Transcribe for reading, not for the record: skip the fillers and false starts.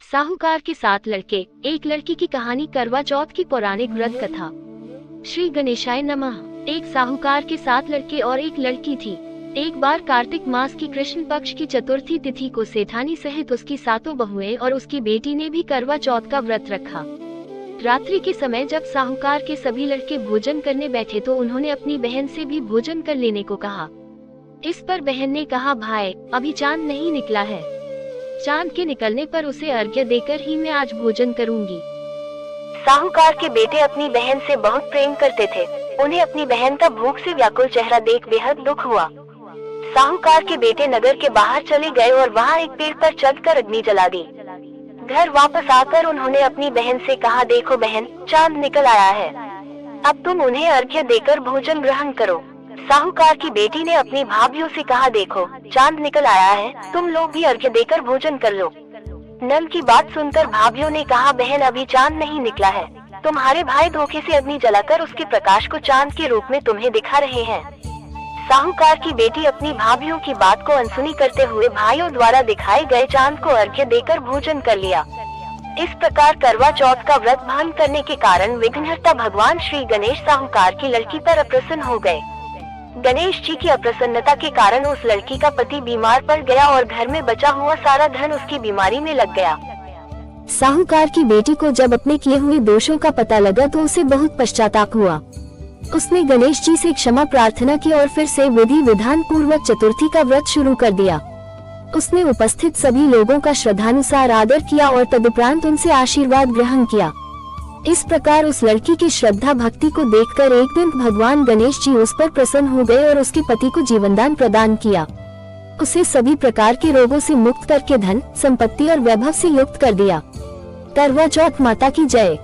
साहूकार के 7 लड़के, एक लड़की की कहानी। करवा चौथ की पौराणिक व्रत कथा। श्री गणेशाय नमः। एक साहूकार के 7 लड़के और एक लड़की थी। एक बार कार्तिक मास की कृष्ण पक्ष की चतुर्थी तिथि को सेठानी सहित उसकी 7 बहुएं और उसकी बेटी ने भी करवा चौथ का व्रत रखा। रात्रि के समय जब साहूकार के सभी लड़के भोजन करने बैठे तो उन्होंने अपनी बहन से भी भोजन कर लेने को कहा। इस पर बहन ने कहा, भाई अभी चांद नहीं निकला है, चांद के निकलने पर उसे अर्घ्य देकर ही मैं आज भोजन करूंगी। साहूकार के बेटे अपनी बहन से बहुत प्रेम करते थे। उन्हें अपनी बहन का भूख से व्याकुल चेहरा देख बेहद दुख हुआ। साहूकार के बेटे नगर के बाहर चले गए और वहां एक पेड़ पर चढ़कर अग्नि जला दी। घर वापस आकर उन्होंने अपनी बहन से कहा, देखो बहन, चांद निकल आया है, अब तुम उन्हें अर्घ्य देकर भोजन ग्रहण करो। साहूकार की बेटी ने अपनी भाभियों से कहा, देखो चांद निकल आया है, तुम लोग भी अर्घ्य देकर भोजन कर लो। नल की बात सुनकर भाभियों ने कहा, बहन अभी चांद नहीं निकला है, तुम्हारे भाई धोखे से अग्नि जलाकर उसके प्रकाश को चांद के रूप में तुम्हें दिखा रहे हैं। साहूकार की बेटी अपनी भाभियों की बात को अनसुनी करते हुए भाइयों द्वारा दिखाए गए चांद को अर्घ्य देकर भोजन कर लिया। इस प्रकार करवा चौथ का व्रत भंग करने के कारण विघ्नहर्ता भगवान श्री गणेश साहूकार की लड़की पर अप्रसन्न हो गए। गणेश जी की अप्रसन्नता के कारण उस लड़की का पति बीमार पड़ गया और घर में बचा हुआ सारा धन उसकी बीमारी में लग गया। साहूकार की बेटी को जब अपने किए हुए दोषों का पता लगा तो उसे बहुत पश्चाताप हुआ। उसने गणेश जी से क्षमा प्रार्थना की और फिर से विधि विधान पूर्वक चतुर्थी का व्रत शुरू कर दिया। उसने उपस्थित सभी लोगों का श्रद्धानुसार आदर किया और तदुपरांत उनसे आशीर्वाद ग्रहण किया। इस प्रकार उस लड़की की श्रद्धा भक्ति को देखकर एक दिन भगवान गणेश जी उस पर प्रसन्न हो गए और उसके पति को जीवनदान प्रदान किया। उसे सभी प्रकार के रोगों से मुक्त करके धन, संपत्ति और वैभव से युक्त कर दिया। करवा चौथ माता की जय।